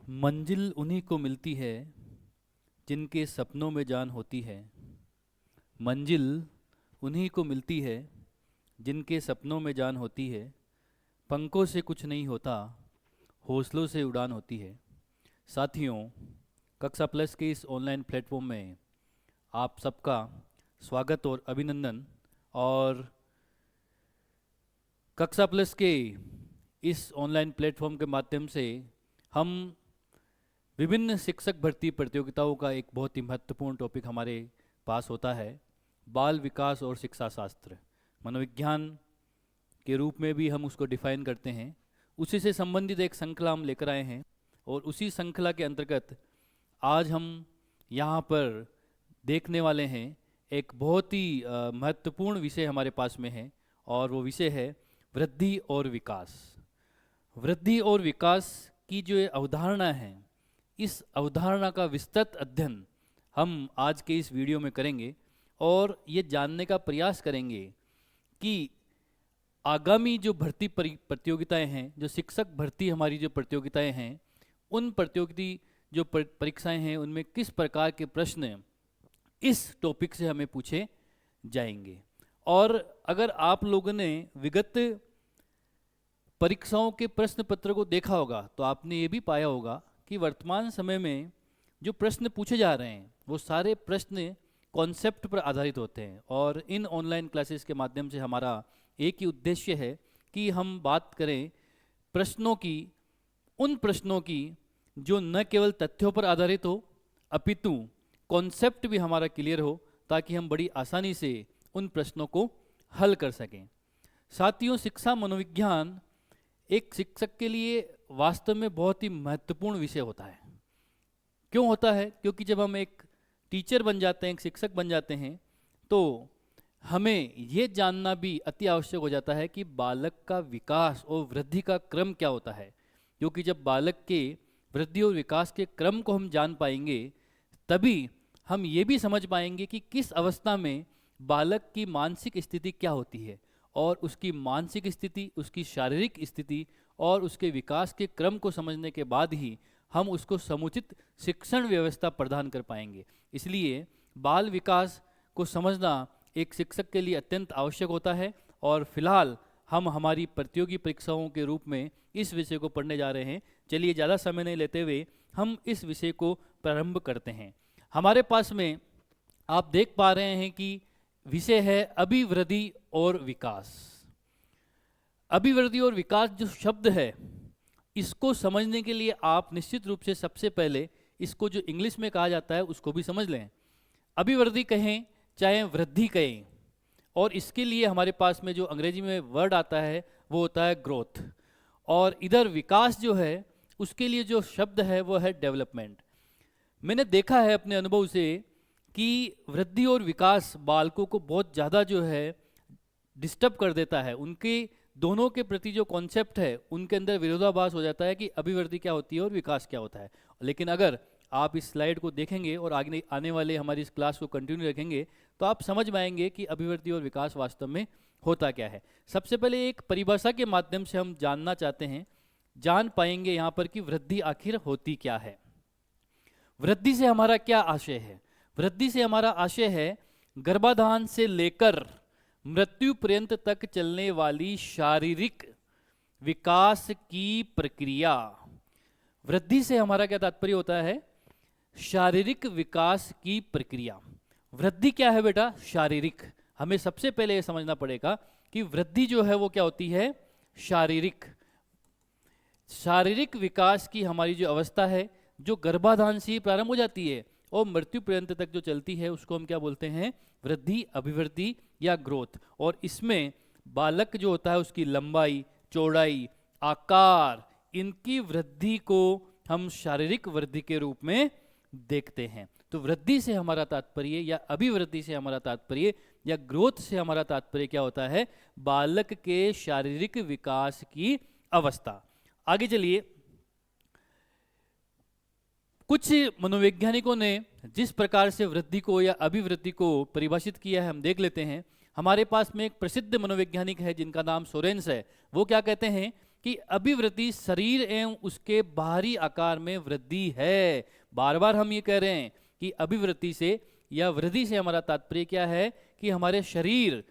मंजिल उन्हीं को मिलती है जिनके सपनों में जान होती है। मंजिल उन्हीं को मिलती है जिनके सपनों में जान होती है। पंखों से कुछ नहीं होता, हौसलों से उड़ान होती है। साथियों, कक्षा प्लस के इस ऑनलाइन प्लेटफॉर्म में आप सबका स्वागत और अभिनंदन। और कक्षा प्लस के इस ऑनलाइन प्लेटफॉर्म के माध्यम से हम विभिन्न शिक्षक भर्ती प्रतियोगिताओं का एक बहुत ही महत्वपूर्ण टॉपिक हमारे पास होता है, बाल विकास और शिक्षा शास्त्र। मनोविज्ञान के रूप में भी हम उसको डिफाइन करते हैं। उसी से संबंधित एक श्रृंखला हम लेकर आए हैं और उसी श्रृंखला के अंतर्गत आज हम यहाँ पर देखने वाले हैं एक बहुत ही महत्वपूर्ण विषय हमारे पास में है, और वो विषय है वृद्धि और विकास। वृद्धि और विकास की जो ये अवधारणा है, इस अवधारणा का विस्तृत अध्ययन हम आज के इस वीडियो में करेंगे और ये जानने का प्रयास करेंगे कि आगामी जो भर्ती प्रतियोगिताएं हैं, जो शिक्षक भर्ती हमारी जो प्रतियोगिताएं हैं, उन प्रतियोगिता जो परीक्षाएं हैं, उनमें किस प्रकार के प्रश्न इस टॉपिक से हमें पूछे जाएंगे। और अगर आप लोगों ने विगत परीक्षाओं के प्रश्न पत्र को देखा होगा तो आपने ये भी पाया होगा कि वर्तमान समय में जो प्रश्न पूछे जा रहे हैं वो सारे प्रश्न कॉन्सेप्ट पर आधारित होते हैं। और इन ऑनलाइन क्लासेस के माध्यम से हमारा एक ही उद्देश्य है कि हम बात करें प्रश्नों की, उन प्रश्नों की जो न केवल तथ्यों पर आधारित हो अपितु कॉन्सेप्ट भी हमारा क्लियर हो, ताकि हम बड़ी आसानी से उन प्रश्नों को हल कर सकें। साथियों, शिक्षा मनोविज्ञान एक शिक्षक के लिए वास्तव में बहुत ही महत्वपूर्ण विषय होता है। क्यों होता है? क्योंकि जब हम एक टीचर बन जाते हैं, एक शिक्षक बन जाते हैं, तो हमें ये जानना भी अति आवश्यक हो जाता है कि बालक का विकास और वृद्धि का क्रम क्या होता है। क्योंकि जब बालक के वृद्धि और विकास के क्रम को हम जान पाएंगे, तभी हम ये भी समझ पाएंगे कि किस अवस्था में बालक की मानसिक स्थिति क्या होती है, और उसकी मानसिक स्थिति, उसकी शारीरिक स्थिति और उसके विकास के क्रम को समझने के बाद ही हम उसको समुचित शिक्षण व्यवस्था प्रदान कर पाएंगे। इसलिए बाल विकास को समझना एक शिक्षक के लिए अत्यंत आवश्यक होता है। और फिलहाल हम हमारी प्रतियोगी परीक्षाओं के रूप में इस विषय को पढ़ने जा रहे हैं। चलिए ज़्यादा समय नहीं लेते हुए हम इस विषय को प्रारंभ करते हैं। हमारे पास में आप देख पा रहे हैं कि विषय है अभिवृद्धि और विकास। अभिवृद्धि और विकास जो शब्द है, इसको समझने के लिए आप निश्चित रूप से सबसे पहले इसको जो इंग्लिश में कहा जाता है उसको भी समझ लें। अभिवृद्धि कहें चाहे वृद्धि कहें, और इसके लिए हमारे पास में जो अंग्रेजी में वर्ड आता है वो होता है ग्रोथ। और इधर विकास जो है उसके लिए जो शब्द है वो है डेवलपमेंट। मैंने देखा है अपने अनुभव से कि वृद्धि और विकास बालकों को बहुत ज़्यादा जो है डिस्टर्ब कर देता है। उनके दोनों के प्रति जो कॉन्सेप्ट है उनके अंदर विरोधाभास हो जाता है कि अभिवृद्धि क्या होती है और विकास क्या होता है। लेकिन अगर आप इस स्लाइड को देखेंगे और आगे आने वाले हमारी इस क्लास को कंटिन्यू रखेंगे तो आप समझ पाएंगे कि अभिवृद्धि और विकास वास्तव में होता क्या है। सबसे पहले एक परिभाषा के माध्यम से हम जानना चाहते हैं, जान पाएंगे यहाँ पर कि वृद्धि आखिर होती क्या है। वृद्धि से हमारा क्या आशय है? वृद्धि से हमारा आशय है गर्भाधान से लेकर मृत्यु पर्यंत तक चलने वाली शारीरिक विकास की प्रक्रिया। वृद्धि से हमारा क्या तात्पर्य होता है? शारीरिक विकास की प्रक्रिया। वृद्धि क्या है बेटा? शारीरिक। हमें सबसे पहले यह समझना पड़ेगा कि वृद्धि जो है वो क्या होती है? शारीरिक। शारीरिक विकास की हमारी जो अवस्था है, जो गर्भाधान से ही प्रारंभ हो जाती है और मृत्यु पर्यंत तक जो चलती है, उसको हम क्या बोलते हैं? वृद्धि, अभिवृद्धि या ग्रोथ। और इसमें बालक जो होता है उसकी लंबाई, चौड़ाई, आकार, इनकी वृद्धि को हम शारीरिक वृद्धि के रूप में देखते हैं। तो वृद्धि से हमारा तात्पर्य या अभिवृद्धि से हमारा तात्पर्य या ग्रोथ से हमारा तात्पर्य क्या होता है? बालक के शारीरिक विकास की अवस्था। आगे चलिए, कुछ मनोवैज्ञानिकों ने जिस प्रकार से वृद्धि को या अभिवृद्धि को परिभाषित किया है हम देख लेते हैं। हमारे पास में एक प्रसिद्ध मनोवैज्ञानिक है जिनका नाम सोरेंस है। वो क्या कहते हैं कि अभिवृद्धि शरीर एवं उसके बाहरी आकार में वृद्धि है। बार बार हम ये कह रहे हैं कि अभिवृद्धि से या वृद्धि से हमारा तात्पर्य क्या है कि हमारे शरीर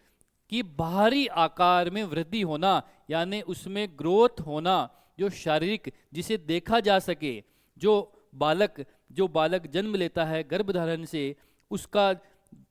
की बाहरी आकार में वृद्धि होना, यानी उसमें ग्रोथ होना, जो शारीरिक, जिसे देखा जा सके। जो बालक जन्म लेता है गर्भधारण से, उसका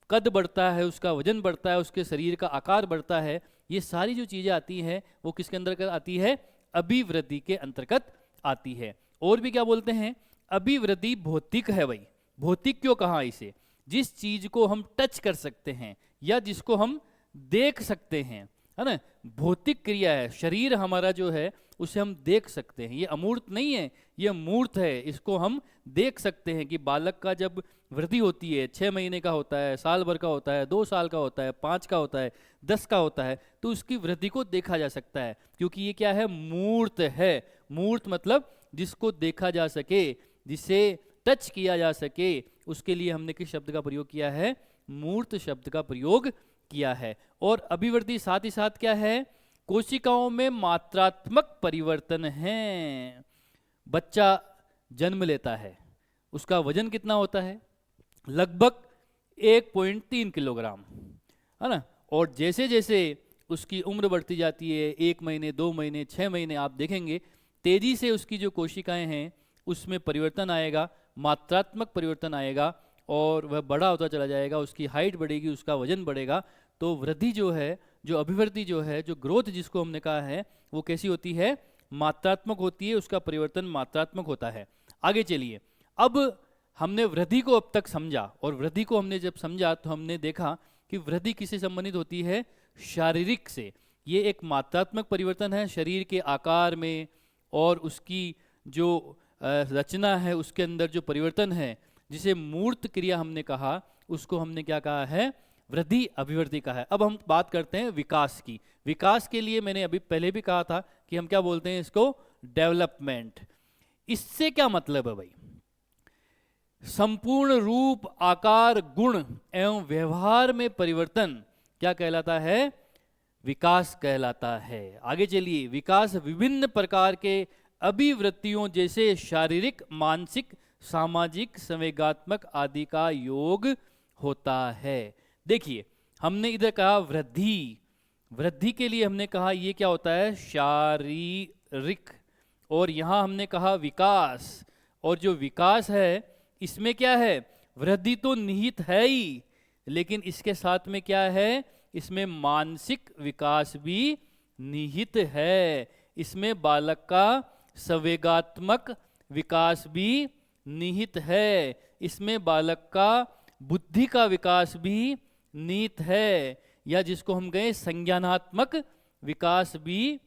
कद बढ़ता है, उसका वजन बढ़ता है, उसके शरीर का आकार बढ़ता है, ये सारी जो चीज़ें आती हैं वो किसके अंतर्गत आती है? अभिवृद्धि के अंतर्गत आती है। और भी क्या बोलते हैं? अभिवृद्धि भौतिक है। भाई भौतिक क्यों कहा इसे? जिस चीज को हम टच कर सकते हैं या जिसको हम देख सकते हैं, है ना, भौतिक क्रिया है। शरीर हमारा जो है उसे हम देख सकते हैं, ये अमूर्त नहीं है, ये मूर्त है। इसको हम देख सकते हैं कि बालक का जब वृद्धि होती है, 6 महीने का होता है, साल भर का होता है, 2 साल का होता है, 5 का होता है, 10 का होता है, तो उसकी वृद्धि को देखा जा सकता है, क्योंकि ये क्या है? मूर्त है। मूर्त मतलब जिसको देखा जा सके, जिसे टच किया जा सके, उसके लिए हमने किस शब्द का प्रयोग किया है? मूर्त शब्द का प्रयोग किया है। और अभिवृद्धि साथ ही साथ क्या है? कोशिकाओं में मात्रात्मक परिवर्तन है। बच्चा जन्म लेता है, उसका वजन कितना होता है? लगभग 1.3 किलोग्राम, है ना। और जैसे जैसे उसकी उम्र बढ़ती जाती है, 1 महीने, 2 महीने, 6 महीने, आप देखेंगे तेजी से उसकी जो कोशिकाएं हैं उसमें परिवर्तन आएगा, मात्रात्मक परिवर्तन आएगा, और वह बड़ा होता चला जाएगा, उसकी हाइट बढ़ेगी, उसका वजन बढ़ेगा। तो वृद्धि जो है, जो अभिवृद्धि जो है, जो ग्रोथ जिसको हमने कहा है, वो कैसी होती है? मात्रात्मक होती है, उसका परिवर्तन मात्रात्मक होता है। आगे चलिए, अब हमने वृद्धि को अब तक समझा, और वृद्धि को हमने जब समझा तो हमने देखा कि वृद्धि किससे संबंधित होती है? शारीरिक से। ये एक मात्रात्मक परिवर्तन है शरीर के आकार में, और उसकी जो रचना है उसके अंदर जो परिवर्तन है, जिसे मूर्त क्रिया हमने कहा, उसको हमने क्या कहा है? वृद्धि अभिवृद्धि का है। अब हम बात करते हैं विकास की। विकास के लिए मैंने अभी पहले भी कहा था कि हम क्या बोलते हैं इसको? डेवलपमेंट। इससे क्या मतलब है भाई? संपूर्ण रूप, आकार, गुण एवं व्यवहार में परिवर्तन क्या कहलाता है? विकास कहलाता है। आगे चलिए, विकास विभिन्न प्रकार के अभिवृत्तियों जैसे शारीरिक, मानसिक, सामाजिक, संवेगात्मक आदि का योग होता है। देखिए, हमने इधर कहा वृद्धि। वृद्धि के लिए हमने कहा ये क्या होता है? शारीरिक। और यहाँ हमने कहा विकास। और जो विकास है इसमें क्या है? वृद्धि तो निहित है ही, लेकिन इसके साथ में क्या है? इसमें मानसिक विकास भी निहित है। इसमें बालक का संवेगात्मक विकास भी निहित है। इसमें बालक का बुद्धि का विकास भी निहित है, या जिसको हम कहें संज्ञानात्मक विकास भी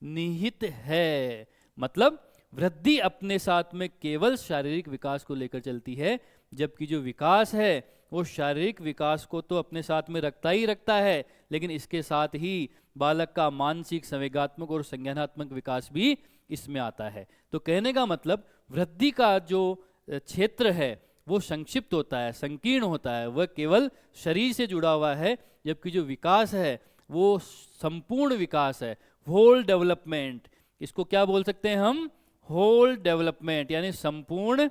निहित है। मतलब वृद्धि अपने साथ में केवल शारीरिक विकास को लेकर चलती है, जबकि जो विकास है वो शारीरिक विकास को तो अपने साथ में रखता ही रखता है, लेकिन इसके साथ ही बालक का मानसिक, संवेगात्मक और संज्ञानात्मक विकास भी इसमें आता है। तो कहने का मतलब वृद्धि का जो क्षेत्र है वो संक्षिप्त होता है, संकीर्ण होता है, वह केवल शरीर से जुड़ा हुआ है, जबकि जो विकास है वो संपूर्ण विकास है, होल डेवलपमेंट। इसको क्या बोल सकते हैं हम? होल डेवलपमेंट, यानी संपूर्ण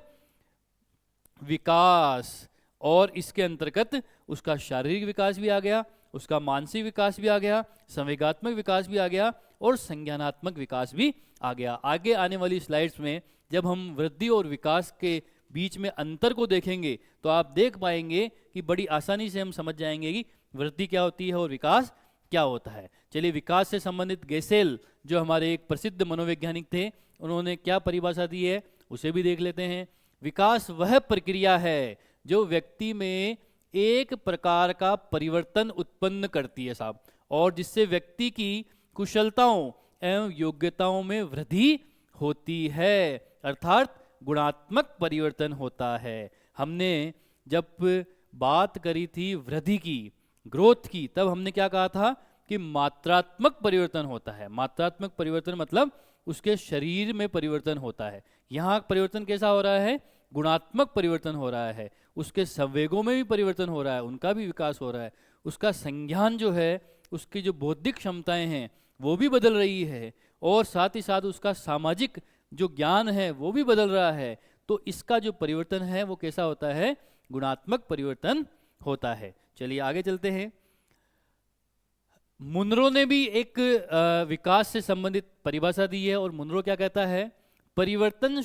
विकास। और इसके अंतर्गत उसका शारीरिक विकास भी आ गया, उसका मानसिक विकास भी आ गया, संवेगात्मक विकास भी आ गया, और संज्ञानात्मक विकास भी आ गया। आगे आने वाली स्लाइड्स में जब हम वृद्धि और विकास के बीच में अंतर को देखेंगे तो आप देख पाएंगे कि बड़ी आसानी से हम समझ जाएंगे कि वृद्धि क्या होती है और विकास क्या होता है। चलिए, विकास से संबंधित गेसेल जो हमारे एक प्रसिद्ध मनोवैज्ञानिक थे, उन्होंने क्या परिभाषा दी है उसे भी देख लेते हैं। विकास वह प्रक्रिया है जो व्यक्ति में एक प्रकार का परिवर्तन उत्पन्न करती है साहब, और जिससे व्यक्ति की कुशलताओं एवं योग्यताओं में वृद्धि होती है, अर्थात गुणात्मक परिवर्तन होता है। हमने जब बात करी थी वृद्धि की, ग्रोथ की, तब हमने क्या कहा था कि मात्रात्मक परिवर्तन होता है। मात्रात्मक परिवर्तन मतलब उसके शरीर में परिवर्तन होता है। यहाँ परिवर्तन कैसा हो रहा है? गुणात्मक परिवर्तन हो रहा है। उसके संवेगों में भी परिवर्तन हो रहा है, उनका भी विकास हो रहा है। उसका संज्ञान जो है, उसकी जो बौद्धिक क्षमताएं हैं वो भी बदल रही है, और साथ ही साथ उसका सामाजिक जो ज्ञान है वो भी बदल रहा है, तो इसका जो परिवर्तन है वो कैसा होता है? गुणात्मक परिवर्तन होता है। चलिए आगे चलते हैं। मुनरो ने भी एक विकास से संबंधित परिभाषा दी है, और मुनरो क्या कहता है? परिवर्तन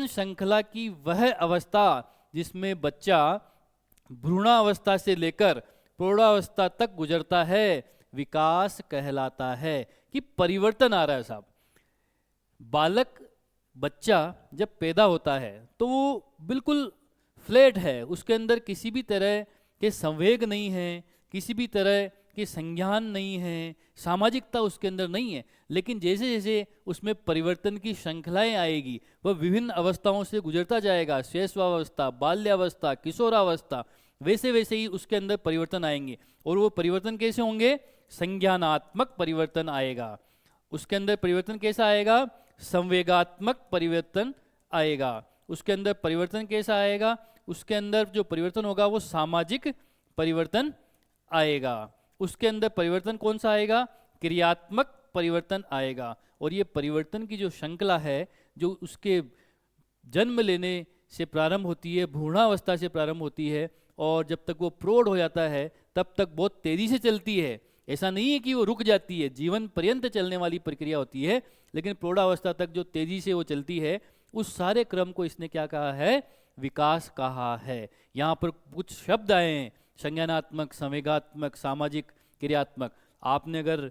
श्रृंखला की वह अवस्था जिसमें बच्चा भ्रूणावस्था से लेकर प्रौढ़ावस्था तक गुजरता है, विकास कहलाता है। कि परिवर्तन आ रहा है साहब। बालक, बच्चा जब पैदा होता है तो वो बिल्कुल फ्लैट है, उसके अंदर किसी भी तरह के संवेग नहीं है, किसी भी तरह के संज्ञान नहीं है, सामाजिकता उसके अंदर नहीं है। लेकिन जैसे जैसे उसमें परिवर्तन की श्रृंखलाएं आएगी, वह विभिन्न अवस्थाओं से गुजरता जाएगा, शैशवावस्था, बाल्यावस्था, किशोरावस्था, वैसे वैसे ही उसके अंदर परिवर्तन आएंगे। और वो परिवर्तन कैसे होंगे? संज्ञानात्मक परिवर्तन आएगा। उसके अंदर परिवर्तन कैसा आएगा? संवेगात्मक परिवर्तन आएगा। उसके अंदर परिवर्तन कैसा आएगा? उसके अंदर जो परिवर्तन होगा वो सामाजिक परिवर्तन आएगा। उसके अंदर परिवर्तन कौन सा आएगा? क्रियात्मक परिवर्तन आएगा। और ये परिवर्तन की जो श्रृंखला है, जो उसके जन्म लेने से प्रारंभ होती है, भ्रूणावस्था से प्रारंभ होती है, और जब तक वो प्रौढ़ हो जाता है तब तक बहुत तेजी से चलती है। ऐसा नहीं है कि वो रुक जाती है, जीवन पर्यंत चलने वाली प्रक्रिया होती है। लेकिन प्रौढ़ावस्था तक जो तेजी से वो चलती है, उस सारे क्रम को इसने क्या कहा है? विकास कहा है। यहाँ पर कुछ शब्द आए हैं, संज्ञानात्मक, संवेगात्मक, सामाजिक, क्रियात्मक। आपने अगर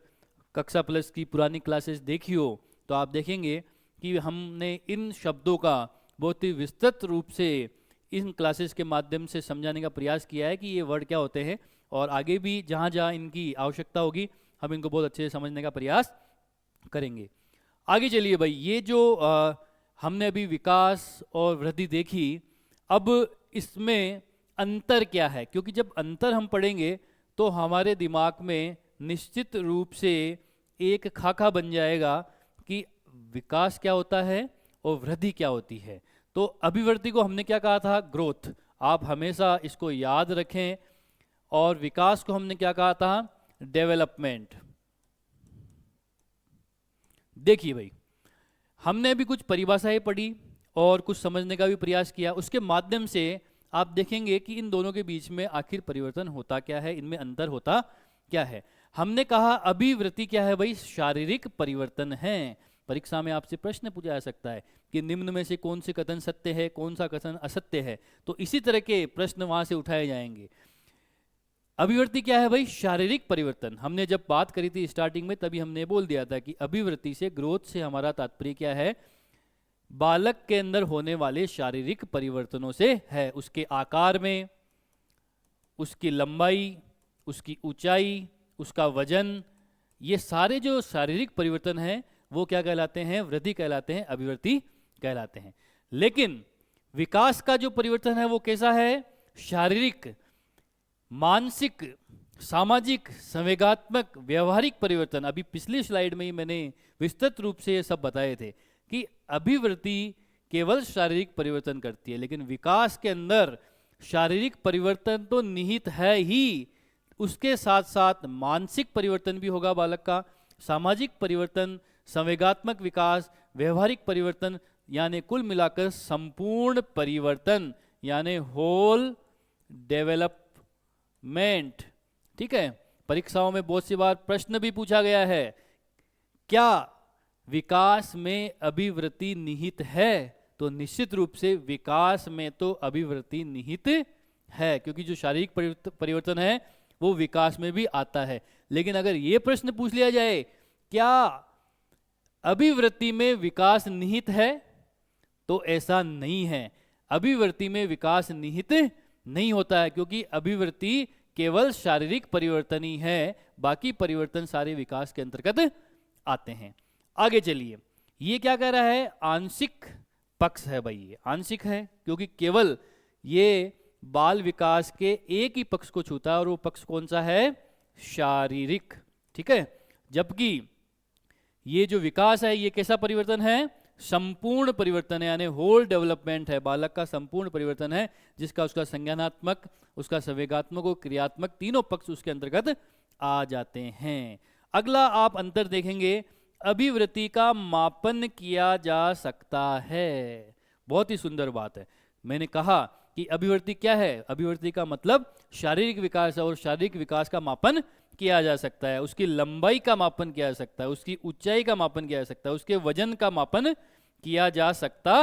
कक्षा प्लस की पुरानी क्लासेस देखी हो तो आप देखेंगे कि हमने इन शब्दों का बहुत ही विस्तृत रूप से इन क्लासेस के माध्यम से समझाने का प्रयास किया है कि ये वर्ड क्या होते हैं, और आगे भी जहाँ जहाँ इनकी आवश्यकता होगी हम इनको बहुत अच्छे से समझने का प्रयास करेंगे। आगे चलिए भाई, ये जो हमने अभी विकास और वृद्धि देखी, अब इसमें अंतर क्या है? क्योंकि जब अंतर हम पढ़ेंगे तो हमारे दिमाग में निश्चित रूप से एक खाका बन जाएगा कि विकास क्या होता है और वृद्धि क्या होती है। तो अभिवृद्धि को हमने क्या कहा था? ग्रोथ। आप हमेशा इसको याद रखें। और विकास को हमने क्या कहा था? डेवलपमेंट। देखिए भाई, हमने अभी कुछ परिभाषाएं पढ़ी और कुछ समझने का भी प्रयास किया। उसके माध्यम से आप देखेंगे कि इन दोनों के बीच में आखिर परिवर्तन होता क्या है, इनमें अंतर होता क्या है। हमने कहा अभिवृत्ति क्या है भाई? शारीरिक परिवर्तन है। परीक्षा में आपसे प्रश्न पूछा जा सकता है कि निम्न में से कौन से कथन सत्य है, कौन सा कथन असत्य है। तो इसी तरह के प्रश्न वहां से उठाए जाएंगे। अभिवृत्ति क्या है भाई? शारीरिक परिवर्तन। हमने जब बात करी थी स्टार्टिंग में, तभी हमने बोल दिया था कि अभिवृत्ति से, ग्रोथ से हमारा तात्पर्य क्या है? बालक के अंदर होने वाले शारीरिक परिवर्तनों से है। उसके आकार में, उसकी लंबाई, उसकी ऊंचाई, उसका वजन, ये सारे जो शारीरिक परिवर्तन हैं वो क्या कहलाते हैं? वृद्धि कहलाते हैं, अभिवृद्धि कहलाते हैं। लेकिन विकास का जो परिवर्तन है वो कैसा है? शारीरिक, मानसिक, सामाजिक, संवेगात्मक, व्यवहारिक परिवर्तन। अभी पिछली स्लाइड में ही मैंने विस्तृत रूप से ये सब बताए थे कि अभिवृद्धि केवल शारीरिक परिवर्तन करती है, लेकिन विकास के अंदर शारीरिक परिवर्तन तो निहित है ही, उसके साथ साथ मानसिक परिवर्तन भी होगा बालक का, सामाजिक परिवर्तन, संवेगात्मक विकास, व्यवहारिक परिवर्तन, यानी कुल मिलाकर संपूर्ण परिवर्तन, यानी होल डेवलपमेंट। ठीक है, परीक्षाओं में बहुत सी बार प्रश्न भी पूछा गया है, क्या विकास में अभिवृत्ति निहित है? तो निश्चित रूप से विकास में तो अभिवृत्ति निहित है, क्योंकि जो शारीरिक परिवर्तन है वो विकास में भी आता है। लेकिन अगर ये प्रश्न पूछ लिया जाए क्या अभिवृत्ति में विकास निहित है, तो ऐसा नहीं है। अभिवृत्ति में विकास निहित नहीं होता है, क्योंकि अभिवृत्ति केवल शारीरिक परिवर्तन ही है, बाकी परिवर्तन सारे विकास के अंतर्गत आते हैं। आगे चलिए, ये क्या कह रहा है? आंशिक पक्ष है भाई, ये आंशिक है क्योंकि केवल ये बाल विकास के एक ही पक्ष को छूता है, और वो पक्ष कौन सा है? शारीरिक। ठीक है, जबकि ये जो विकास है ये कैसा परिवर्तन है? संपूर्ण परिवर्तन है, यानी होल डेवलपमेंट है, बालक का संपूर्ण परिवर्तन है, जिसका उसका संज्ञानात्मक, उसका संवेगात्मक और क्रियात्मक तीनों पक्ष उसके अंतर्गत आ जाते हैं। अगला आप अंतर देखेंगे, अभिवृत्ति का मापन किया जा सकता है। बहुत ही सुंदर बात है। मैंने कहा कि अभिवृत्ति क्या है, अभिवृत्ति का मतलब शारीरिक विकास है, और शारीरिक विकास का मापन किया जा सकता है। उसकी लंबाई का मापन किया जा सकता है, उसकी ऊंचाई का मापन किया जा सकता है, उसके वजन का मापन किया जा सकता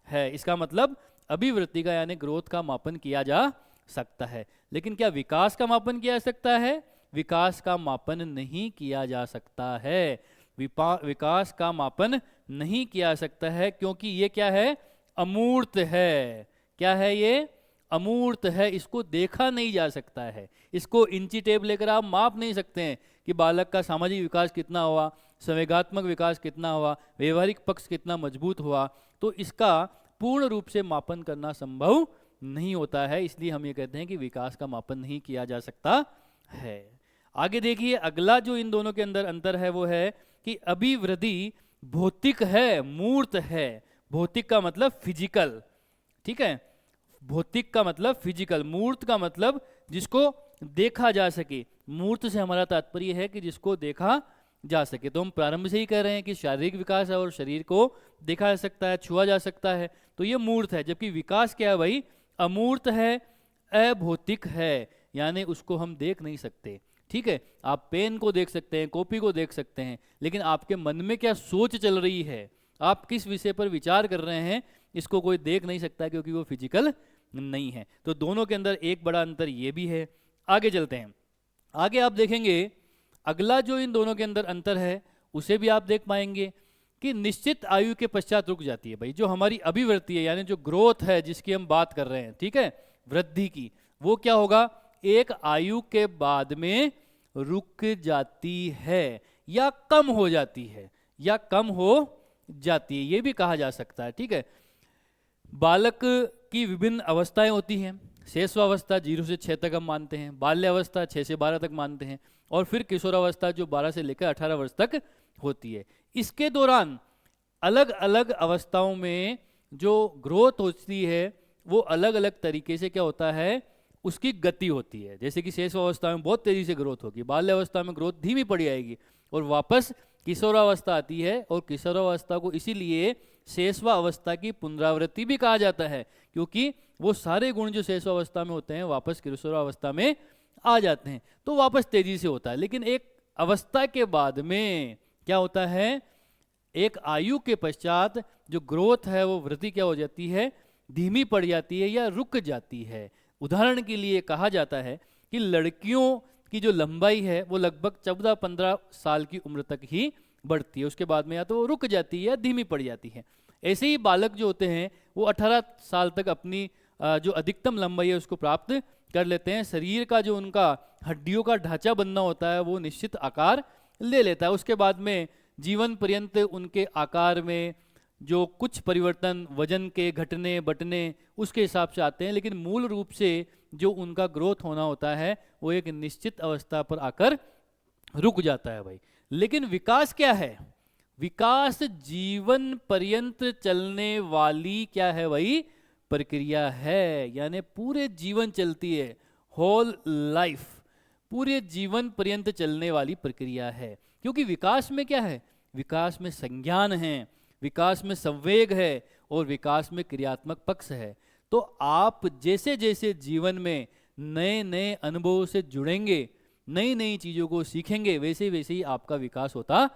है। इसका मतलब अभिवृत्ति का यानी ग्रोथ का मापन किया जा सकता है। लेकिन क्या विकास का मापन किया जा सकता है? विकास का मापन नहीं किया जा सकता है। विकास का मापन नहीं किया जा सकता है, क्योंकि ये क्या है? अमूर्त है। क्या है ये? अमूर्त है। इसको देखा नहीं जा सकता है। इसको इंची टेप लेकर आप माप नहीं सकते हैं कि बालक का सामाजिक विकास कितना हुआ, संवेगात्मक विकास कितना हुआ, व्यवहारिक पक्ष कितना मजबूत हुआ। तो इसका पूर्ण रूप से मापन करना संभव नहीं होता है। इसलिए हम ये कहते हैं कि विकास का मापन नहीं किया जा सकता है। आगे देखिए, अगला जो इन दोनों के अंदर अंतर है वो है कि अभिवृद्धि भौतिक है, मूर्त है। भौतिक का मतलब फिजिकल, ठीक है। भौतिक का मतलब फिजिकल, मूर्त का मतलब जिसको देखा जा सके। मूर्त से हमारा तात्पर्य है कि जिसको देखा जा सके। तो हम प्रारंभ से ही कह रहे हैं कि शारीरिक विकास है और शरीर को देखा जा सकता है, छुआ जा सकता है, तो ये मूर्त है। जबकि विकास क्या है भाई? अमूर्त है, अभौतिक है, यानी उसको हम देख नहीं सकते। ठीक है, आप पेन को देख सकते हैं, कॉपी को देख सकते हैं, लेकिन आपके मन में क्या सोच चल रही है, आप किस विषय पर विचार कर रहे हैं, इसको कोई देख नहीं सकता, क्योंकि वो फिजिकल नहीं है। तो दोनों के अंदर एक बड़ा अंतर ये भी है। आगे चलते हैं। आगे आप देखेंगे, अगला जो इन दोनों के अंदर अंतर है उसे भी आप देख पाएंगे कि निश्चित आयु के पश्चात रुक जाती है। भाई जो हमारी अभिवृत्ति है, यानी जो ग्रोथ है जिसकी हम बात कर रहे हैं, ठीक है, वृद्धि की, वो क्या होगा? एक आयु के बाद में रुक जाती है, या कम हो जाती है, या कम हो जाती है, ये भी कहा जा सकता है। ठीक है, बालक की विभिन्न अवस्थाएं होती हैं। शैशवावस्था 0 से 6 तक हम मानते हैं, बाल्यावस्था 6 से 12 तक मानते हैं, और फिर किशोरावस्था जो 12 से लेकर 18 वर्ष तक होती है। इसके दौरान अलग अलग अवस्थाओं में जो ग्रोथ होती है वो अलग अलग तरीके से क्या होता है, उसकी गति होती है। जैसे कि शैशवावस्था में बहुत तेजी से ग्रोथ होगी, बाल्यावस्था में ग्रोथ धीमी पड़ जाएगी, और वापस किशोरावस्था आती है। और किशोरावस्था को इसीलिए शैशवावस्था की पुनरावृत्ति भी कहा जाता है, क्योंकि वो सारे गुण जो शैशवावस्था में होते हैं वापस किशोरावस्था में आ जाते हैं, तो वापस तेजी से होता है। लेकिन एक अवस्था के बाद में क्या होता है, एक आयु के पश्चात जो ग्रोथ है वो वृद्धि क्या हो जाती है, धीमी पड़ जाती है या रुक जाती है। उदाहरण के लिए कहा जाता है कि लड़कियों की जो लंबाई है वो लगभग 14-15 साल की उम्र तक ही बढ़ती है, उसके बाद में या तो वो रुक जाती है या धीमी पड़ जाती है। ऐसे ही बालक जो होते हैं वो 18 साल तक अपनी जो अधिकतम लंबाई है उसको प्राप्त कर लेते हैं। शरीर का जो उनका हड्डियों का ढांचा बनना होता है वो निश्चित आकार ले लेता है। उसके बाद में जीवन पर्यंत उनके आकार में जो कुछ परिवर्तन वजन के घटने बटने उसके हिसाब से आते हैं, लेकिन मूल रूप से जो उनका ग्रोथ होना होता है वो एक निश्चित अवस्था पर आकर रुक जाता है भाई। लेकिन विकास क्या है? विकास जीवन पर्यंत चलने वाली क्या है भाई, प्रक्रिया है। यानी पूरे जीवन चलती है, होल लाइफ, पूरे जीवन पर्यंत चलने वाली प्रक्रिया है। क्योंकि विकास में क्या है, विकास में संज्ञान है, विकास में संवेग है, और विकास में क्रियात्मक पक्ष है। तो आप जैसे जैसे जीवन में नए नए अनुभवों से जुड़ेंगे, नई नई चीज़ों को सीखेंगे, वैसे वैसे ही आपका विकास होता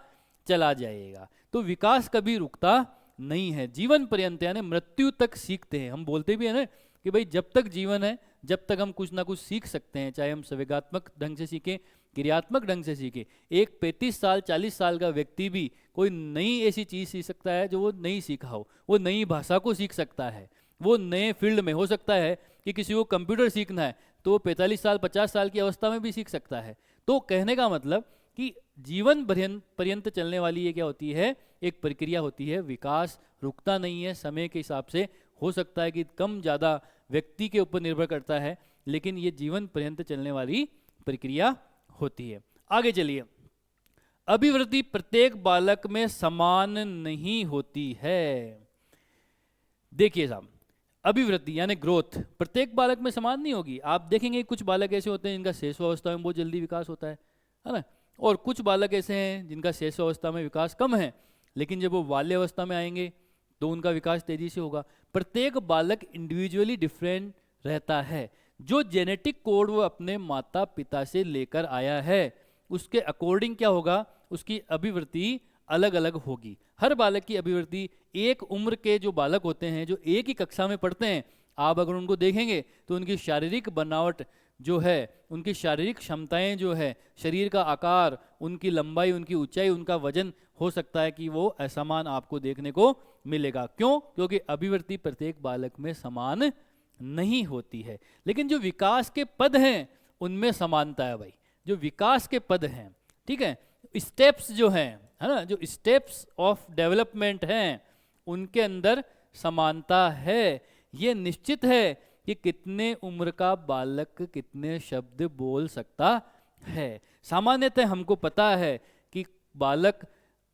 चला जाएगा। तो विकास कभी रुकता नहीं है, जीवन पर्यंत, यानी मृत्यु तक सीखते हैं। हम बोलते भी है ना कि भाई जब तक जीवन है जब तक हम कुछ ना कुछ सीख सकते हैं, चाहे हम संवेगात्मक ढंग से सीखें, क्रियात्मक ढंग से सीखें। एक 35 साल 40 साल का व्यक्ति भी कोई नई ऐसी चीज़ सीख सकता है जो वो नहीं सीखा हो। वो नई भाषा को सीख सकता है, वो नए फील्ड में हो सकता है कि किसी को कंप्यूटर सीखना है तो वो 45 साल 50 साल की अवस्था में भी सीख सकता है। तो कहने का मतलब कि जीवन पर्यंत चलने वाली ये क्या होती है, एक प्रक्रिया होती है। विकास रुकता नहीं है, समय के हिसाब से हो सकता है कि कम ज़्यादा व्यक्ति के ऊपर निर्भर करता है, लेकिन ये जीवन पर्यंत चलने वाली प्रक्रिया होती है। आगे चलिए, अभिवृद्धि प्रत्येक बालक में समान नहीं होती है। देखिए साहब, अभिवृद्धि यानी ग्रोथ प्रत्येक बालक में समान नहीं होगी। आप देखेंगे कुछ बालक ऐसे होते हैं जिनका शैशवावस्था में बहुत जल्दी विकास होता है ना, और कुछ बालक ऐसे हैं जिनका शैशवावस्था में विकास कम है, लेकिन जब वो बाल्य अवस्था में आएंगे तो उनका विकास तेजी से होगा। प्रत्येक बालक इंडिविजुअली डिफरेंट रहता है। जो जेनेटिक कोड वो अपने माता पिता से लेकर आया है उसके अकॉर्डिंग क्या होगा, उसकी अभिवृत्ति अलग अलग होगी। हर बालक की अभिवृत्ति, एक उम्र के जो बालक होते हैं जो एक ही कक्षा में पढ़ते हैं, आप अगर उनको देखेंगे तो उनकी शारीरिक बनावट जो है, उनकी शारीरिक क्षमताएं जो है, शरीर का आकार, उनकी लंबाई, उनकी ऊंचाई, उनका वजन, हो सकता है कि वो असमान आपको देखने को मिलेगा। क्यों? क्योंकि अभिवृत्ति प्रत्येक बालक में समान नहीं होती है। लेकिन जो विकास के पद हैं उनमें समानता है भाई। जो विकास के पद हैं, ठीक है, स्टेप्स जो हैं, है ना, जो स्टेप्स ऑफ डेवलपमेंट हैं उनके अंदर समानता है। ये निश्चित है कि कितने उम्र का बालक कितने शब्द बोल सकता है। सामान्यतः हमको पता है कि बालक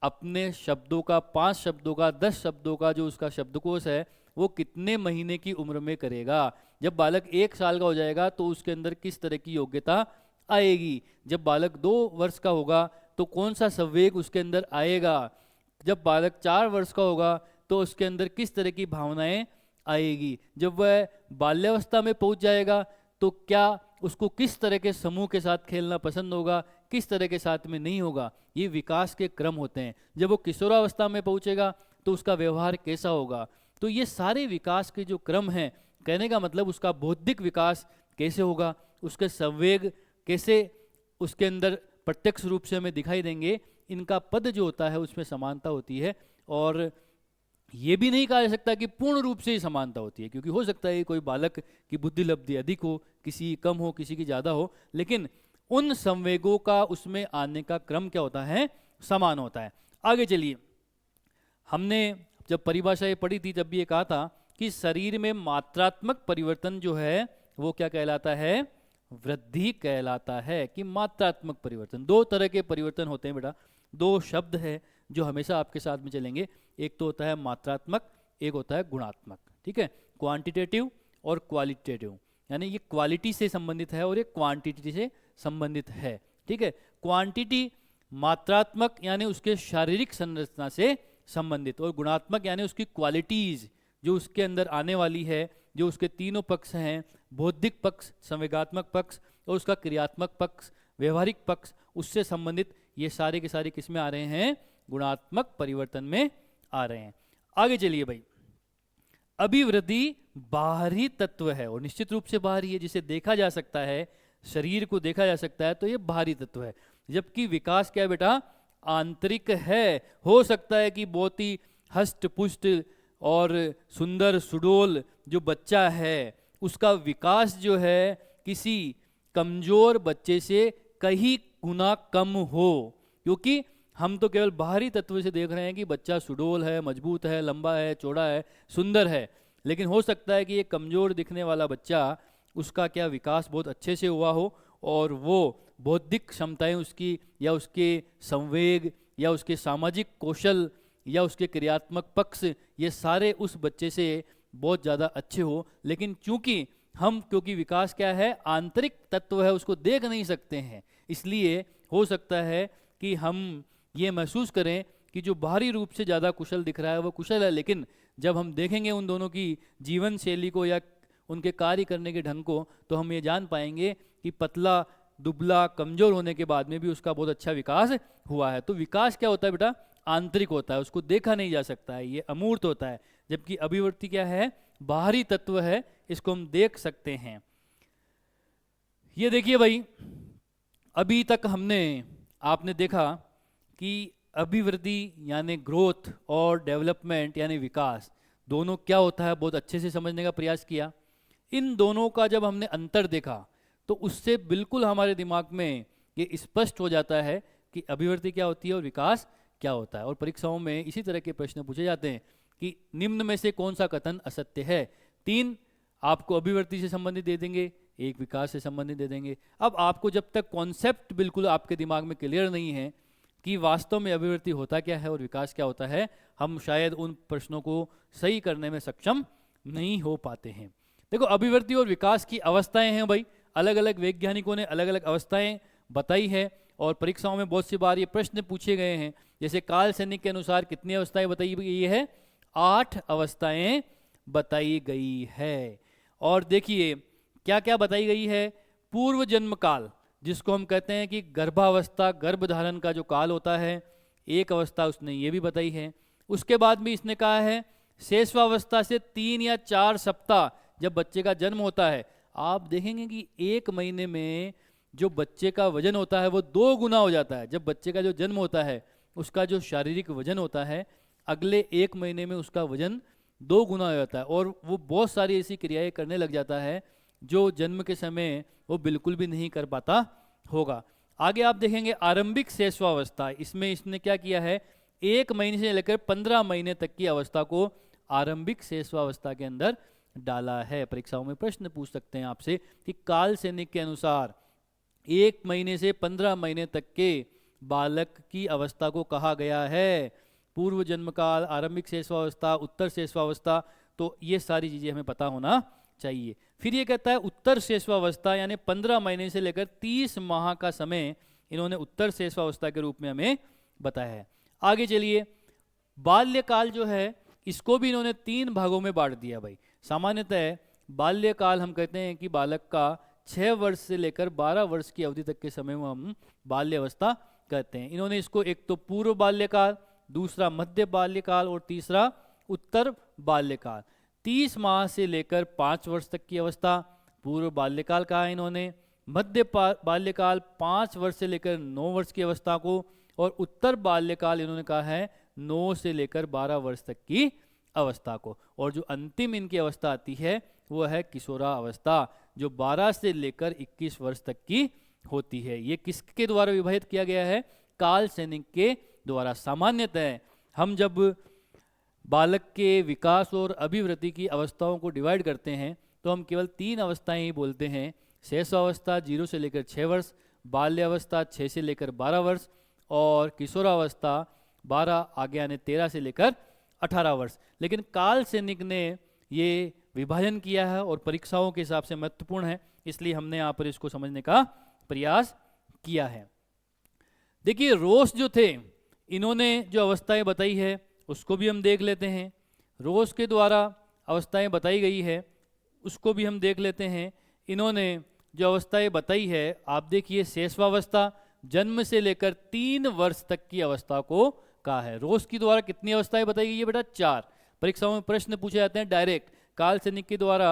अपने शब्दों का, 5 शब्दों का, 10 शब्दों का जो उसका शब्दकोश है वो कितने महीने की उम्र में करेगा। जब बालक 1 साल का हो जाएगा तो उसके अंदर किस तरह की योग्यता आएगी। जब बालक 2 वर्ष का होगा तो कौन सा संवेग उसके अंदर आएगा। जब बालक 4 वर्ष का होगा तो उसके अंदर किस तरह की भावनाएं आएगी। जब वह बाल्यावस्था में पहुंच जाएगा तो क्या उसको किस तरह के समूह के साथ खेलना पसंद होगा, किस तरह के साथ में नहीं होगा। ये विकास के क्रम होते हैं। जब वो किशोरावस्था में पहुंचेगा तो उसका व्यवहार कैसा होगा। तो ये सारे विकास के जो क्रम हैं, कहने का मतलब उसका बौद्धिक विकास कैसे होगा, उसके संवेग कैसे उसके अंदर प्रत्यक्ष रूप से हमें दिखाई देंगे, इनका पद जो होता है उसमें समानता होती है। और ये भी नहीं कहा जा सकता कि पूर्ण रूप से ही समानता होती है, क्योंकि हो सकता है कोई बालक की बुद्धि लब्धि अधिक हो, किसी कम हो, किसी की ज़्यादा हो, लेकिन उन संवेगों का उसमें आने का क्रम क्या होता है, समान होता है। आगे चलिए, हमने जब परिभाषा ये पढ़ी थी तब भी ये कहा था कि शरीर में मात्रात्मक परिवर्तन जो है वो क्या कहलाता है, वृद्धि कहलाता है। कि मात्रात्मक परिवर्तन, 2 तरह के परिवर्तन होते हैं बेटा, 2 शब्द है जो हमेशा आपके साथ में चलेंगे। एक तो होता है मात्रात्मक, एक होता है गुणात्मक, ठीक है। क्वांटिटेटिव और क्वालिटेटिव, यानी ये क्वालिटी से संबंधित है और ये क्वांटिटी से संबंधित है, ठीक है। क्वांटिटी मात्रात्मक यानी उसके शारीरिक संरचना से संबंधित, और गुणात्मक यानी उसकी क्वालिटीज जो उसके अंदर आने वाली है, जो उसके तीनों पक्ष हैं, बौद्धिक पक्ष, संवेगात्मक पक्ष और उसका क्रियात्मक पक्ष, व्यवहारिक पक्ष, उससे संबंधित ये सारे के सारे किस में आ रहे हैं, गुणात्मक परिवर्तन में आ रहे हैं। आगे चलिए भाई, अभिवृद्धि बाहरी तत्व है और निश्चित रूप से बाहरी है, जिसे देखा जा सकता है, शरीर को देखा जा सकता है, तो ये बाहरी तत्व है। जबकि विकास क्या है बेटा, आंतरिक है। हो सकता है कि बहुत ही हष्ट पुष्ट और सुंदर सुडोल जो बच्चा है उसका विकास जो है किसी कमजोर बच्चे से कहीं गुना कम हो, क्योंकि हम तो केवल बाहरी तत्व से देख रहे हैं कि बच्चा सुडोल है, मजबूत है, लंबा है, चौड़ा है, सुंदर है, लेकिन हो सकता है कि ये कमजोर दिखने वाला बच्चा, उसका क्या विकास बहुत अच्छे से हुआ हो और वो बौद्धिक क्षमताएं उसकी, या उसके संवेग, या उसके सामाजिक कौशल, या उसके क्रियात्मक पक्ष, ये सारे उस बच्चे से बहुत ज़्यादा अच्छे हो। लेकिन क्योंकि विकास क्या है, आंतरिक तत्व है, उसको देख नहीं सकते हैं, इसलिए हो सकता है कि हम ये महसूस करें कि जो बाहरी रूप से ज़्यादा कुशल दिख रहा है वो कुशल है, लेकिन जब हम देखेंगे उन दोनों की जीवन शैली को या उनके कार्य करने के ढंग को, तो हम ये जान पाएंगे कि पतला, दुबला, कमजोर होने के बाद में भी उसका बहुत अच्छा विकास हुआ है। तो विकास क्या होता है बेटा, आंतरिक होता है, उसको देखा नहीं जा सकता है, ये अमूर्त होता है। जबकि अभिवृत्ति क्या है, बाहरी तत्व है, इसको हम देख सकते हैं। ये देखिए भाई, अभी तक आपने देखा कि अभिवृद्धि यानी ग्रोथ और डेवलपमेंट यानी विकास, दोनों क्या होता है बहुत अच्छे से समझने का प्रयास किया। इन दोनों का जब हमने अंतर देखा तो उससे बिल्कुल हमारे दिमाग में ये स्पष्ट हो जाता है कि अभिवृत्ति क्या होती है और विकास क्या होता है। और परीक्षाओं में इसी तरह के प्रश्न पूछे जाते हैं कि निम्न में से कौन सा कथन असत्य है। 3 आपको अभिवृत्ति से संबंधित दे देंगे, 1 विकास से संबंधित दे देंगे। अब आपको जब तक कॉन्सेप्ट बिल्कुल आपके दिमाग में क्लियर नहीं है कि वास्तव में अभिवृत्ति होता क्या है और विकास क्या होता है, हम शायद उन प्रश्नों को सही करने में सक्षम नहीं हो पाते हैं। देखो, अभिवृत्ति और विकास की अवस्थाएं हैं भाई, अलग अलग वैज्ञानिकों ने अलग अलग अवस्थाएं बताई है और परीक्षाओं में बहुत सी बार ये प्रश्न पूछे गए हैं। जैसे काल सैनिक के अनुसार कितनी अवस्थाएं बताई गई है? 8 अवस्थाएं बताई गई है। और देखिए क्या क्या बताई गई है। पूर्व जन्म काल, जिसको हम कहते हैं कि गर्भावस्था, गर्भधारण का जो काल होता है, एक अवस्था उसने ये भी बताई है। उसके बाद भी इसने कहा है शेषवावस्था से 3 या 4 सप्ताह जब बच्चे का जन्म होता है, आप देखेंगे कि 1 महीने में जो बच्चे का वजन होता है वो 2 गुना हो जाता है। जब बच्चे का जो जन्म होता है उसका जो शारीरिक वजन होता है, अगले 1 महीने में उसका वजन 2 गुना हो जाता है और वो बहुत सारी ऐसी क्रियाएं करने लग जाता है जो जन्म के समय वो बिल्कुल भी नहीं कर पाता होगा। आगे आप देखेंगे आरंभिक शेषवावस्था, इसमें इसने क्या किया है, 1 महीने से लेकर 15 महीने तक की अवस्था को आरंभिक शेषवावस्था के अंदर डाला है। परीक्षाओं में प्रश्न पूछ सकते हैं आपसे कि काल सैनिक के अनुसार 1 महीने से 15 महीने तक के बालक की अवस्था को कहा गया है पूर्व जन्म काल, आरंभिक शेषवावस्था, उत्तर शेषवावस्था। तो ये सारी चीजें हमें पता होना चाहिए। फिर ये कहता है उत्तर शेषवावस्था, यानी 15 महीने से लेकर 30 माह का समय इन्होंने उत्तर शेषवावस्था के रूप में हमें बताया है। आगे चलिए, बाल्यकाल जो है इसको भी इन्होंने 3 भागों में बांट दिया भाई। सामान्यतः बाल्यकाल हम कहते हैं कि बालक का 6 वर्ष से लेकर 12 वर्ष की अवधि तक के समय में हम बाल्यावस्था कहते हैं। इन्होंने इसको एक तो पूर्व बाल्यकाल, दूसरा मध्य बाल्यकाल और तीसरा उत्तर बाल्यकाल। 30 माह से लेकर 5 वर्ष तक की अवस्था पूर्व बाल्यकाल कहा है इन्होंने। मध्य बाल्यकाल 5 वर्ष से लेकर 9 वर्ष की अवस्था को, और उत्तर बाल्यकाल इन्होंने कहा है 9 से लेकर 12 वर्ष तक की अवस्था को। और जो अंतिम इनकी अवस्था आती है वो है किशोरावस्था, जो 12 से लेकर 21 वर्ष तक की होती है। ये किसके द्वारा विभाजित किया गया है? काल सैनिक के द्वारा। सामान्यतः हम जब बालक के विकास और अभिवृद्धि की अवस्थाओं को डिवाइड करते हैं तो हम केवल 3 अवस्थाएं ही बोलते हैं। शेषावस्था 0 से लेकर 6 वर्ष, बाल्यावस्था 6 से लेकर 12 वर्ष, और किशोरावस्था 12 आगे आने 13 से लेकर 18 वर्ष। लेकिन काल सैनिक ने ये विभाजन किया है और परीक्षाओं के हिसाब से महत्वपूर्ण है, इसलिए हमने यहाँ पर इसको समझने का प्रयास किया है। देखिए रोस जो थे, इन्होंने जो अवस्थाएं बताई है उसको भी हम देख लेते हैं। रोस के द्वारा अवस्थाएं बताई गई है उसको भी हम देख लेते हैं। इन्होंने जो अवस्थाएं बताई है, आप देखिए शेषवावस्था जन्म से लेकर 3 वर्ष तक की अवस्था को कहा है। रोस की द्वारा कितनी अवस्थाएं बताई गई है बेटा? 4। परीक्षाओं में प्रश्न पूछे जाते हैं डायरेक्ट, काल सैनिक के द्वारा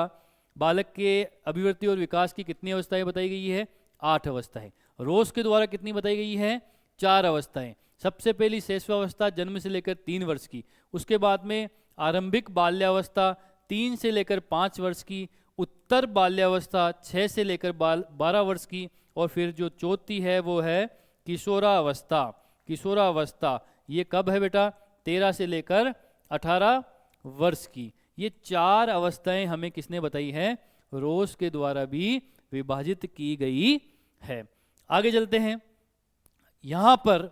बालक के अभिवृद्धि और विकास की कितनी अवस्थाएं बताई गई है? 8 अवस्थाएं। रोस के द्वारा कितनी बताई गई है? 4 अवस्थाएं। सबसे पहली शेषवावस्था जन्म से लेकर 3 वर्ष की, उसके बाद में आरंभिक बाल्यावस्था 3 से लेकर 5 वर्ष की, उत्तर बाल्यावस्था 6 से लेकर 12 वर्ष की, और फिर जो चौथी है वो है किशोरावस्था। किशोरावस्था ये कब है बेटा? 13 से लेकर 18 वर्ष की। ये 4 अवस्थाएं हमें किसने बताई है? रोस के द्वारा भी विभाजित की गई है। आगे चलते हैं। यहाँ पर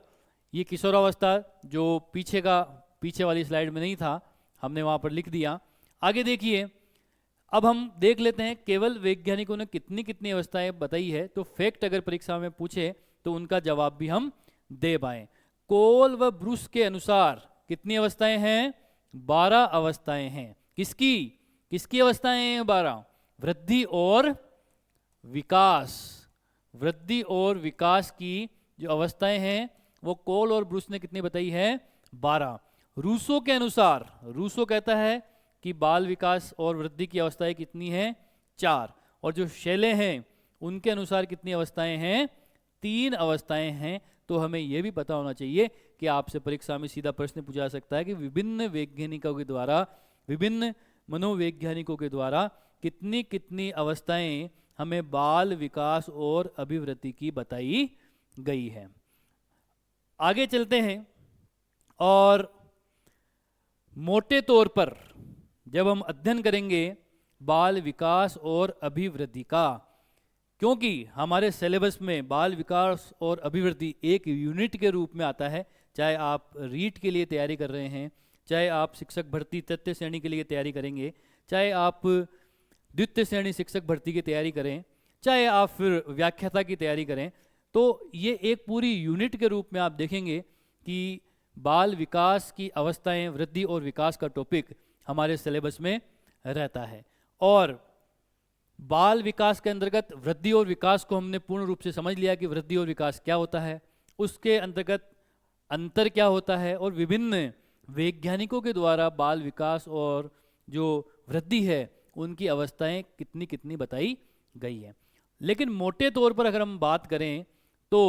ये किशोरावस्था जो पीछे वाली स्लाइड में नहीं था, हमने वहाँ पर लिख दिया। आगे देखिए, अब हम देख लेते हैं केवल वैज्ञानिकों ने कितनी कितनी अवस्थाएं बताई है, तो फैक्ट अगर परीक्षा में पूछे तो उनका जवाब भी हम दे पाए। कोल व ब्रूस के अनुसार कितनी अवस्थाएं हैं? 12 अवस्थाएं हैं। किसकी अवस्थाएं हैं 12? वृद्धि और विकास। वृद्धि और विकास की जो अवस्थाएं हैं वो कोल और ब्रूस ने कितनी बताई है? 12। रूसो के अनुसार, रूसो कहता है कि बाल विकास और वृद्धि की अवस्थाएं कितनी हैं? 4। और जो शैले हैं उनके अनुसार कितनी अवस्थाएं हैं? 3 अवस्थाएं हैं। तो हमें यह भी पता होना चाहिए कि आपसे परीक्षा में सीधा प्रश्न पूछा जा सकता है कि विभिन्न वैज्ञानिकों के द्वारा, विभिन्न मनोवैज्ञानिकों के द्वारा कितनी कितनी अवस्थाएं हमें बाल विकास और अभिवृद्धि की बताई गई है। आगे चलते हैं, और मोटे तौर पर जब हम अध्ययन करेंगे बाल विकास और अभिवृद्धि का, क्योंकि हमारे सिलेबस में बाल विकास और अभिवृद्धि एक यूनिट के रूप में आता है, चाहे आप रीट के लिए तैयारी कर रहे हैं, चाहे आप शिक्षक भर्ती तृतीय श्रेणी के लिए तैयारी करेंगे, चाहे आप द्वितीय श्रेणी शिक्षक भर्ती की तैयारी करें, चाहे आप फिर व्याख्याता की तैयारी करें, तो ये एक पूरी यूनिट के रूप में आप देखेंगे कि बाल विकास की अवस्थाएं, वृद्धि और विकास का टॉपिक हमारे सिलेबस में रहता है। और बाल विकास के अंतर्गत वृद्धि और विकास को हमने पूर्ण रूप से समझ लिया कि वृद्धि और विकास क्या होता है, उसके अंतर्गत अंतर क्या होता है, और विभिन्न वैज्ञानिकों के द्वारा बाल विकास और जो वृद्धि है उनकी अवस्थाएं कितनी कितनी बताई गई है। लेकिन मोटे तौर पर अगर हम बात करें तो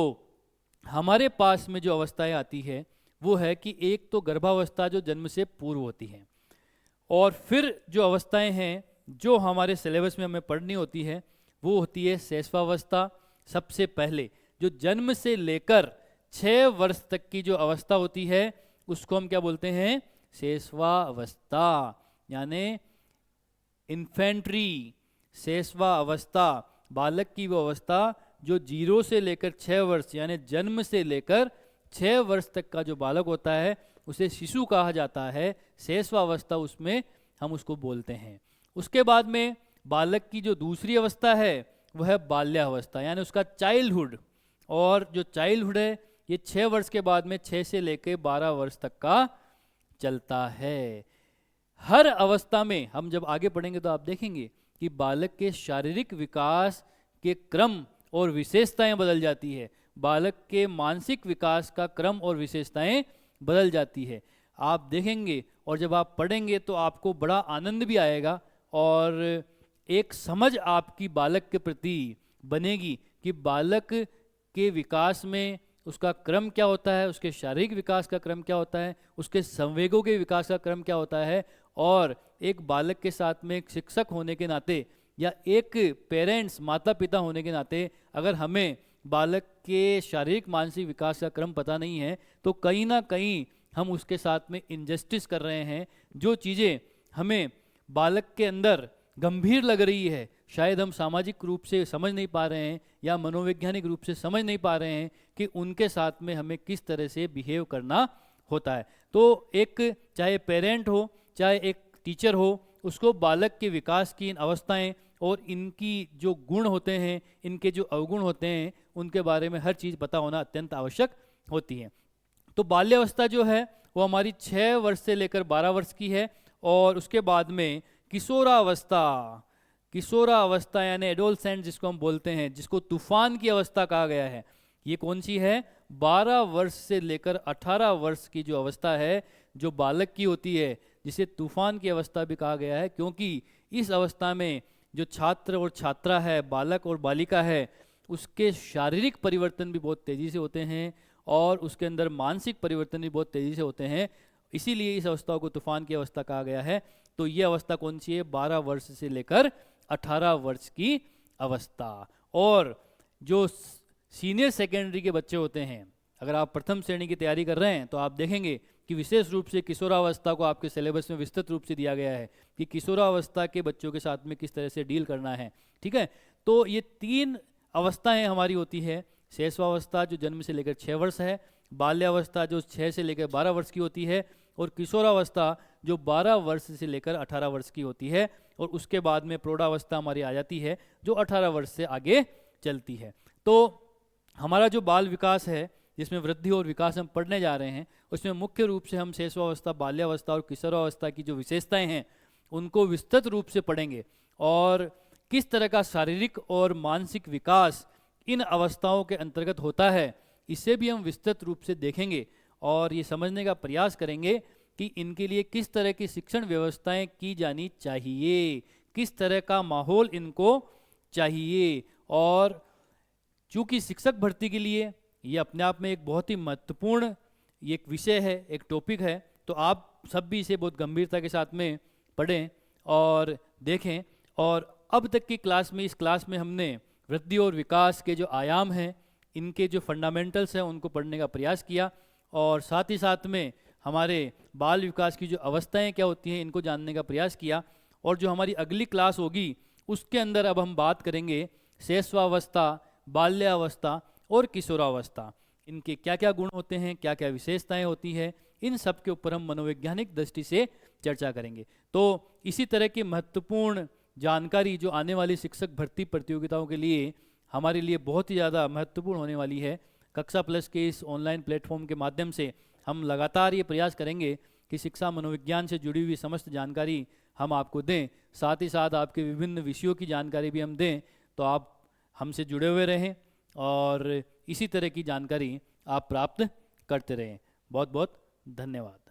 हमारे पास में जो अवस्थाएं आती है वो है कि एक तो गर्भावस्था जो जन्म से पूर्व होती है, और फिर जो अवस्थाएं हैं जो हमारे सिलेबस में हमें पढ़नी होती है वो होती है शैशवावस्था। सबसे पहले जो जन्म से लेकर 6 वर्ष तक की जो अवस्था होती है उसको हम क्या बोलते हैं? शैशवावस्था, यानी इन्फेंट्री, शैशवा अवस्था, बालक की वो अवस्था जो 0 से लेकर 6 वर्ष यानी जन्म से लेकर 6 वर्ष तक का जो बालक होता है उसे शिशु कहा जाता है, शैशवावस्था उसमें हम उसको बोलते हैं। उसके बाद में बालक की जो दूसरी अवस्था है वह है बाल्यावस्था, यानी उसका चाइल्डहुड। और जो चाइल्डहुड है ये 6 वर्ष के बाद में 6 से लेकर 12 वर्ष तक का चलता है। हर अवस्था में हम जब आगे पढ़ेंगे तो आप देखेंगे कि बालक के शारीरिक विकास के क्रम और विशेषताएं बदल जाती है, बालक के मानसिक विकास का क्रम और विशेषताएं बदल जाती है। आप देखेंगे और जब आप पढ़ेंगे तो आपको बड़ा आनंद भी आएगा और एक समझ आपकी बालक के प्रति बनेगी कि बालक के विकास में उसका क्रम क्या होता है, उसके शारीरिक विकास का क्रम क्या होता है, उसके संवेगों के विकास का क्रम क्या होता है। और एक बालक के साथ में एक शिक्षक होने के नाते या एक पेरेंट्स, माता पिता होने के नाते अगर हमें बालक के शारीरिक मानसिक विकास का क्रम पता नहीं है तो कहीं ना कहीं हम उसके साथ में इनजस्टिस कर रहे हैं। जो चीज़ें हमें बालक के अंदर गंभीर लग रही है शायद हम सामाजिक रूप से समझ नहीं पा रहे हैं या मनोवैज्ञानिक रूप से समझ नहीं पा रहे हैं कि उनके साथ में हमें किस तरह से बिहेव करना होता है। तो एक चाहे पेरेंट हो चाहे एक टीचर हो, उसको बालक के विकास की इन अवस्थाएं और इनकी जो गुण होते हैं, इनके जो अवगुण होते हैं, उनके बारे में हर चीज़ पता होना अत्यंत आवश्यक होती है। तो बाल्यावस्था जो है वो हमारी 6 वर्ष से लेकर 12 वर्ष की है। और उसके बाद में किशोरावस्था, किशोरावस्था यानी एडोलसेंट जिसको हम बोलते हैं, जिसको तूफान की अवस्था कहा गया है, ये कौन सी है? 12 वर्ष से लेकर 18 वर्ष की जो अवस्था है जो बालक की होती है, जिसे तूफान की अवस्था भी कहा गया है, क्योंकि इस अवस्था में जो छात्र और छात्रा है, बालक और बालिका है, उसके शारीरिक परिवर्तन भी बहुत तेज़ी से होते हैं और उसके अंदर मानसिक परिवर्तन भी बहुत तेज़ी से होते हैं। इसीलिए इस अवस्था को तूफान की अवस्था कहा गया है। तो ये अवस्था कौन सी है? 12 वर्ष से लेकर 18 वर्ष की अवस्था। और जो सीनियर सेकेंडरी के बच्चे होते हैं, अगर आप प्रथम श्रेणी की तैयारी कर रहे हैं तो आप देखेंगे कि विशेष रूप से किशोरावस्था को आपके सिलेबस में विस्तृत रूप से दिया गया है कि किशोरावस्था के बच्चों के साथ में किस तरह से डील करना है। ठीक है, तो ये 3 अवस्थाएं हमारी होती है। शैशवावस्था जो जन्म से लेकर 6 वर्ष है, बाल्यावस्था जो 6 से लेकर 12 वर्ष की होती है, और किशोरावस्था जो 12 वर्ष से लेकर 18 वर्ष की होती है। और उसके बाद में प्रौढ़ावस्था हमारी आ जाती है जो 18 वर्ष से आगे चलती है। तो हमारा जो बाल विकास है जिसमें वृद्धि और विकास हम पढ़ने जा रहे हैं, उसमें मुख्य रूप से हम शैशवावस्था, बाल्यावस्था और किशोरावस्था की जो विशेषताएं हैं उनको विस्तृत रूप से पढ़ेंगे और किस तरह का शारीरिक और मानसिक विकास इन अवस्थाओं के अंतर्गत होता है इसे भी हम विस्तृत रूप से देखेंगे और ये समझने का प्रयास करेंगे कि इनके लिए किस तरह की शिक्षण व्यवस्थाएं की जानी चाहिए, किस तरह का माहौल इनको चाहिए। और चूँकि शिक्षक भर्ती के लिए ये अपने आप में एक बहुत ही महत्वपूर्ण एक विषय है, एक टॉपिक है, तो आप सब भी इसे बहुत गंभीरता के साथ में पढ़ें और देखें। और अब तक की क्लास में, इस क्लास में हमने वृद्धि और विकास के जो आयाम हैं, इनके जो फंडामेंटल्स हैं उनको पढ़ने का प्रयास किया और साथ ही साथ में हमारे बाल विकास की जो अवस्थाएं क्या होती हैं इनको जानने का प्रयास किया। और जो हमारी अगली क्लास होगी उसके अंदर अब हम बात करेंगे शैशवावस्था, बाल्यावस्था और किशोरावस्था, इनके क्या क्या गुण होते हैं, क्या क्या विशेषताएं होती है, इन सब के ऊपर हम मनोवैज्ञानिक दृष्टि से चर्चा करेंगे। तो इसी तरह की महत्वपूर्ण जानकारी जो आने वाली शिक्षक भर्ती प्रतियोगिताओं के लिए हमारे लिए बहुत ही ज़्यादा महत्वपूर्ण होने वाली है। कक्षा प्लस के इस ऑनलाइन प्लेटफॉर्म के माध्यम से हम लगातार ये प्रयास करेंगे कि शिक्षा मनोविज्ञान से जुड़ी हुई समस्त जानकारी हम आपको दें, साथ ही साथ आपके विभिन्न विषयों की जानकारी भी हम दें, तो आप हमसे जुड़े हुए रहें और इसी तरह की जानकारी आप प्राप्त करते रहें। बहुत बहुत धन्यवाद।